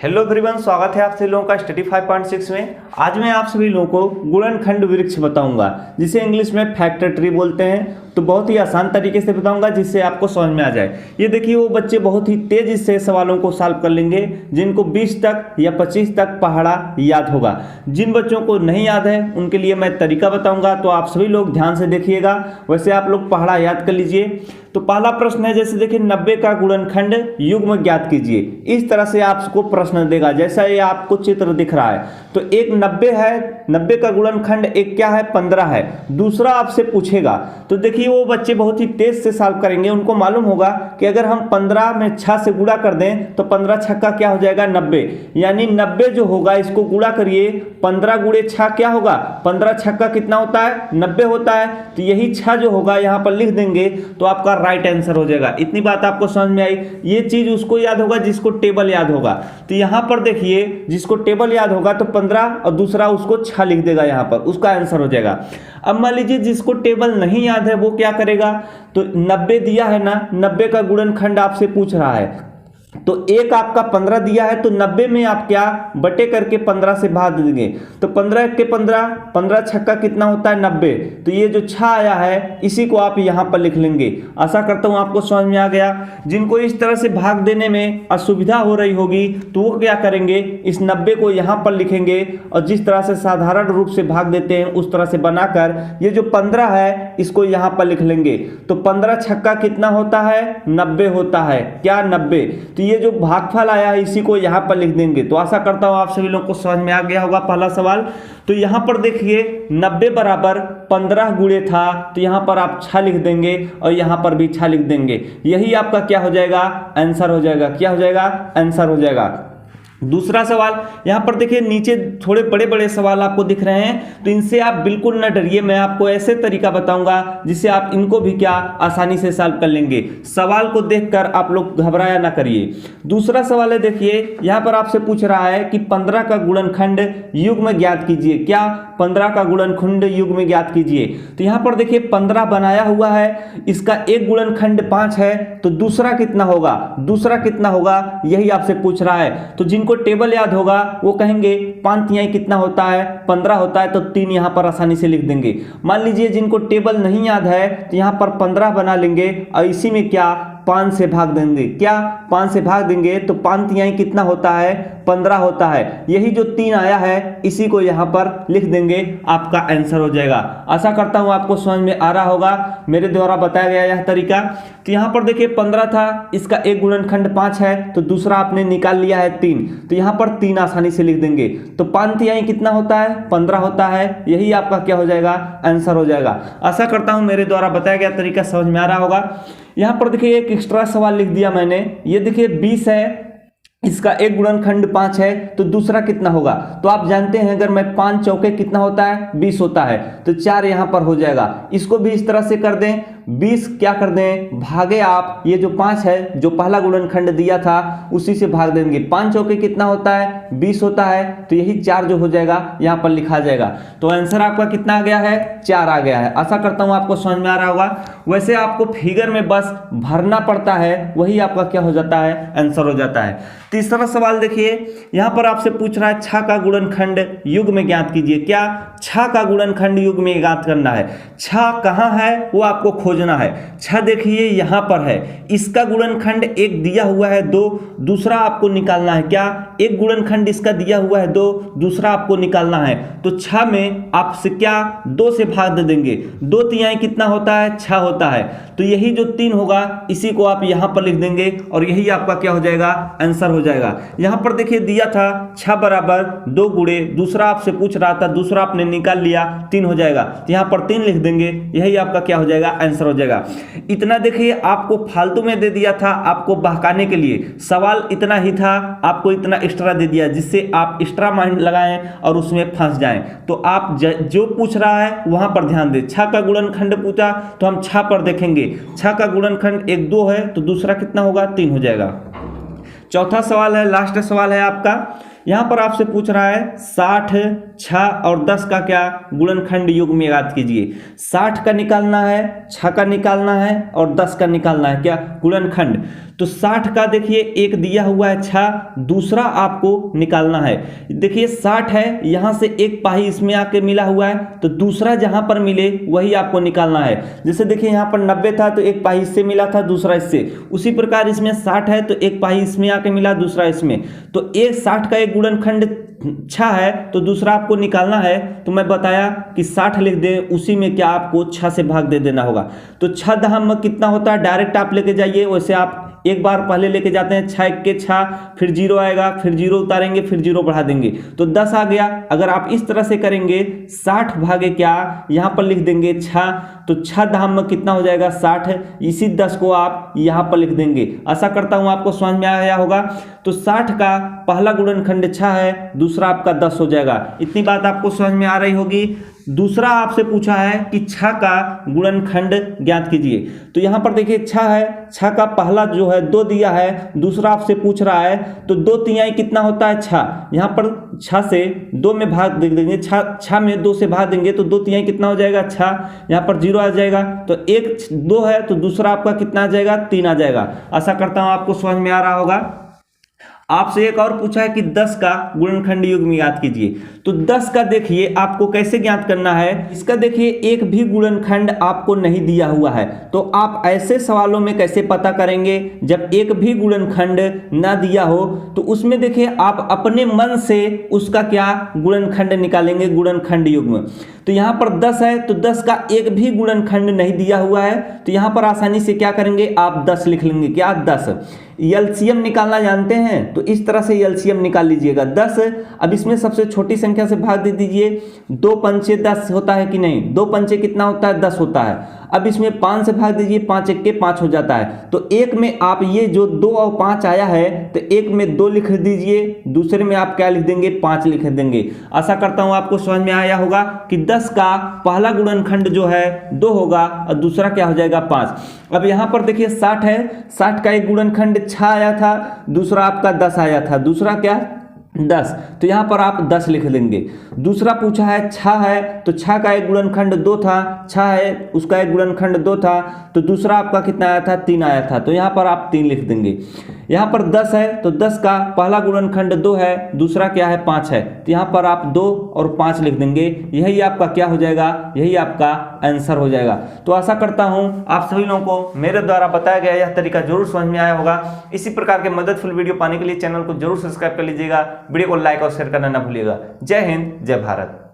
Hello everyone, स्वागत है आप सभी लोगों का स्टडी 5.6 में। आज मैं आप सभी लोगों को गुणनखंड वृक्ष बताऊंगा, जिसे इंग्लिश में फैक्टर ट्री बोलते हैं। तो बहुत ही आसान तरीके से बताऊंगा जिससे आपको समझ में आ जाए। ये देखिए, वो बच्चे बहुत ही तेजी से सवालों को सॉल्व कर लेंगे जिनको 20 तक या 25 तक पहाड़ा याद होगा। जिन बच्चों को नहीं याद है उनके लिए मैं तरीका बताऊंगा, तो आप सभी लोग ध्यान से देखिएगा। वैसे आप लोग पहाड़ा याद कर लीजिए। तो पहला प्रश्न है, जैसे देखिए 90 का गुणनखंड युग्म ज्ञात कीजिए। इस तरह से आपको प्रश्न देगा, जैसा ये आपको चित्र दिख रहा है। तो एक 90 है, 90 का गुणनखंड एक क्या है, 15 है। दूसरा आपसे पूछेगा, तो देखिए वो बच्चे बहुत ही तेज से सॉल्व करेंगे। उनको मालूम होगा कि अगर हम 15 में 6 से गुणा कर दें तो 15 छक्का क्या हो जाएगा, 90। यानी 90 जो होगा इसको गुणा करिए, 15 गुणे 6 क्या होगा, 15 छक्का कितना होता है, 90 होता है। तो यही 6 जो होगा यहाँ पर लिख देंगे तो आपका राइट आंसर हो जाएगा। इतनी बात आपको समझ में आई। ये चीज उसको याद होगा जिसको टेबल याद होगा। तो यहां पर देखिए, जिसको टेबल याद होगा तो 15 और दूसरा उसको 6 लिख देगा, यहां पर उसका आंसर हो जाएगा। अब मान लीजिए जिसको टेबल नहीं याद है वो क्या करेगा, तो 90 दिया है ना, 90 का गुणनखंड आपसे पूछ रहा है। तो एक आपका 15 दिया है, तो 90 में आप क्या बटे करके 15 से भाग देंगे। तो 15 के 15, 15 छक्का कितना होता है, 90। तो ये जो 6 आया है इसी को आप यहां पर लिख लेंगे। आशा करता हूं आपको समझ में आ गया। जिनको इस तरह से भाग देने में असुविधा हो रही होगी तो वो क्या करेंगे, इस 90 को यहां पर लिखेंगे और जिस तरह से साधारण रूप से भाग देते हैं उस तरह से बनाकर ये जो 15 है इसको यहां पर लिख लेंगे। तो 15 छक्का कितना होता है, 90 होता है, क्या 90। तो ये जो भागफल आया है इसी को यहां पर लिख देंगे। तो आशा करता हूं आप सभी लोगों को समझ में आ गया होगा पहला सवाल। तो यहां पर देखिए 90 बराबर 15 गुणे था, तो यहां पर आप 6 लिख देंगे और यहां पर भी 6 लिख देंगे। यही आपका क्या हो जाएगा, आंसर हो जाएगा। क्या हो जाएगा, आंसर हो जाएगा। दूसरा सवाल यहां पर देखिए, नीचे थोड़े बड़े बड़े सवाल आपको दिख रहे हैं, तो इनसे आप बिल्कुल न डरिए। मैं आपको ऐसे तरीका बताऊंगा जिससे आप इनको भी क्या आसानी से सॉल्व कर लेंगे। सवाल को देखकर आप लोग घबराया ना करिए। दूसरा सवाल है, देखिए यहां पर आपसे पूछ रहा है कि 15 का गुणनखंड युग्म ज्ञात कीजिए। क्या, 15 का गुणनखंड युग्म ज्ञात कीजिए। तो यहां पर देखिए 15 बनाया हुआ है, इसका एक गुणनखंड 5 है, तो दूसरा कितना होगा, दूसरा कितना होगा यही आपसे पूछ रहा है। तो जिनको टेबल याद होगा वो कहेंगे 5 तिहाई कितना होता है, 15 होता है, तो 3 यहां पर आसानी से लिख देंगे। मान लीजिए जिनको टेबल नहीं याद है तो यहां पर 15 बना लेंगे और इसी में क्या 5 से भाग देंगे। क्या, 5 से भाग देंगे तो 5 तिहाई कितना होता है, 15 होता है। यही जो 3 आया है इसी को यहां पर लिख देंगे, आपका आंसर हो जाएगा। आशा करता हूं आपको समझ में आ रहा होगा मेरे द्वारा बताया गया यह तरीका। तो यहां पर देखिए 15 था, इसका एक गुणनखंड 5 है, तो दूसरा आपने निकाल लिया है 3, तो यहां पर 3 आसानी से लिख देंगे। तो 5 तिहाई कितना होता है, 15 होता है। यही आपका क्या हो जाएगा, आंसर हो जाएगा। आशा करता हूं मेरे द्वारा बताया गया तरीका समझ में आ रहा होगा। यहां पर देखिए एक एक्स्ट्रा सवाल लिख दिया मैंने। ये देखिए 20 है, इसका एक गुणनखंड 5 है, तो दूसरा कितना होगा। तो आप जानते हैं अगर मैं 5 चौके कितना होता है, 20 होता है, तो 4 यहां पर हो जाएगा। इसको भी इस तरह से कर दें, 20 क्या कर दें, भागे आप ये जो 5 है जो पहला गुणनखंड दिया था उसी से भाग देंगे। 5 चौके कितना होता है, 20 होता है, तो यही 4 जो हो जाएगा यहां पर लिखा जाएगा। तो आंसर आपका कितना आ गया है, 4 आ गया है। आशा करता हूं आपको समझ में आ रहा होगा। वैसे आपको फिगर में बस भरना पड़ता है, वही आपका क्या हो जाता है, आंसर हो जाता है। तीसरा सवाल देखिए, यहां पर आपसे पूछ रहा है 6 का गुणनखंड युग्म ज्ञात कीजिए। क्या, 6 का गुणनखंड युग्म ज्ञात करना है। 6 कहां है वो आपको खोजना है। 6 देखिए यहां पर है, इसका गुणनखंड एक दिया हुआ है 2, दूसरा आपको निकालना है। क्या, एक गुणनखंड इसका दिया हुआ है 2, दूसरा आपको निकालना है। तो 6 में आपसे क्या 2 से भाग दे देंगे। 2 तिहाई कितना होता है, 6 होता है। तो यही जो 3 होगा इसी को आप यहां पर लिख देंगे और यही आपका क्या हो जाएगा, आंसर हो जाएगा। यहां पर देखिए दिया था 6 बराबर 2 गुणे, दूसरा आपसे पूछ रहा था, दूसरा आपने निकाल लिया, 3 हो जाएगा। तो यहां पर 3 लिख देंगे, यही आपका क्या हो जाएगा, आंसर हो जाएगा। इतना देखिए आपको फालतू में दे दिया था, आपको बहकाने के लिए। सवाल इतना ही था, आपको इतना एक्स्ट्रा दे दिया जिससे आप एक्स्ट्रा माइंड लगाएं और उसमें फंस जाएं। तो आप जो पूछ रहा है वहां पर ध्यान दें। 6 का गुणनखंड पूछा तो हम 6 पर देखेंगे। 6 का गुणनखंड एक 2 है, तो दूसरा कितना होगा, 3 हो जाएगा। चौथा सवाल है, लास्ट सवाल है आपका। यहाँ पर आपसे पूछ रहा है 60, 6 और 10 का क्या गुणनखंड युग्म में याद कीजिए। 60 का निकालना है, 6 का निकालना है और 10 का निकालना है क्या गुणनखंड। तो 60 का देखिए एक दिया हुआ है 6, दूसरा आपको निकालना है। देखिए 60 है, यहाँ से एक पाही इसमें आके मिला हुआ है, तो दूसरा जहाँ पर मिले वही आपको निकालना है। जैसे देखिए यहाँ पर 90 था तो एक पाही इससे मिला था, दूसरा इससे। उसी प्रकार इसमें 60 है तो एक पाही इसमें आके मिला, दूसरा इसमें। तो एक 60 का एक गुणनखंड 6 है तो दूसरा आपको निकालना है। तो मैं बताया कि 60 लिख दे, उसी में क्या आपको 6 से भाग दे देना होगा। तो 6 दहम कितना होता है डायरेक्ट आप लेके जाइए, वैसे आप एक बार पहले लेके जाते हैं 6 के 6, फिर 0 आएगा, फिर 0 उतारेंगे, फिर 0 बढ़ा देंगे तो 10 आ गया। अगर आप इस तरह से करेंगे 60 भागे क्या यहाँ पर लिख देंगे 6, तो 6 दहम कितना हो जाएगा 60। इसी 10 को आप यहाँ पर लिख देंगे। आशा करता हूँ आपको समझ में आया होगा। तो 60 का पहला गुणनखंड 6 है, दूसरा आपका 10 हो जाएगा। इतनी बात आपको समझ में आ रही होगी। दूसरा आपसे पूछा है कि 6 का गुणनखंड ज्ञात कीजिए। तो यहाँ पर देखिए 6 है, 6 का पहला जो है 2 दिया है, दूसरा आपसे पूछ रहा है तो 2 तिहाई कितना होता है 6। यहाँ पर 6 से 2 में भाग दे देंगे, 6 में 2 से भाग देंगे तो 2 तिहाई कितना हो जाएगा 6। यहाँ पर 0 आ जाएगा तो एक 2 है तो दूसरा आपका कितना आ जाएगा 3 आ जाएगा। आशा करता हूँ आपको समझ में आ रहा होगा। आपसे एक और पूछा है कि 10 का गुणनखंड युग्म याद कीजिए। तो 10 का देखिए आपको कैसे ज्ञात करना है। इसका देखिए एक भी गुणनखंड आपको नहीं दिया हुआ है, तो आप ऐसे सवालों में कैसे पता करेंगे जब एक भी गुणनखंड ना दिया हो। तो उसमें देखिए आप अपने मन से उसका क्या गुणनखंड निकालेंगे, गुणनखंड युग्म। तो यहाँ पर 10 है तो 10 का एक भी गुणनखंड नहीं दिया हुआ है, तो यहाँ पर आसानी से क्या करेंगे आप 10 लिख लेंगे। क्या 10 एलसीएम निकालना जानते हैं तो इस तरह से एलसीएम निकाल लीजिएगा 10। अब इसमें सबसे छोटी संख्या से भाग दे दीजिए। 2 पंचे 10 होता है कि नहीं, 2 पंचे कितना होता है 10 होता है। अब इसमें 5 से भाग दीजिए, 5 1 के 5 हो जाता है। तो एक में आप ये जो 2 और 5 आया है तो एक में 2 लिख दीजिए, दूसरे में आप क्या लिख देंगे 5 लिख देंगे। आशा करता हूं आपको समझ में आया होगा कि 10 का पहला गुणनखंड जो है 2 होगा और दूसरा क्या हो जाएगा 5। अब यहाँ पर देखिए 60 है, 60 का एक गुणनखंड 6 आया था, दूसरा आपका 10 आया था, दूसरा क्या 10, तो यहाँ पर आप 10 लिख देंगे। दूसरा पूछा है 6 है तो 6 का एक गुणनखंड 2 था, 6 है उसका एक गुणनखंड 2 था, तो दूसरा आपका कितना आया था 3 आया था, तो यहाँ पर आप 3 लिख देंगे। यहाँ पर 10 है तो 10 का पहला गुणनखंड 2 है, दूसरा क्या है 5 है, तो यहाँ पर आप 2 और 5 लिख देंगे। यही आपका क्या हो जाएगा, यही आपका आंसर हो जाएगा। तो आशा करता हूँ आप सभी लोगों को मेरे द्वारा बताया गया यह तरीका जरूर समझ में आया होगा। इसी प्रकार के मददफुल वीडियो पाने के लिए चैनल को जरूर सब्सक्राइब कर लीजिएगा, वीडियो को लाइक और शेयर करना ना भूलिएगा। जय हिंद, जय भारत।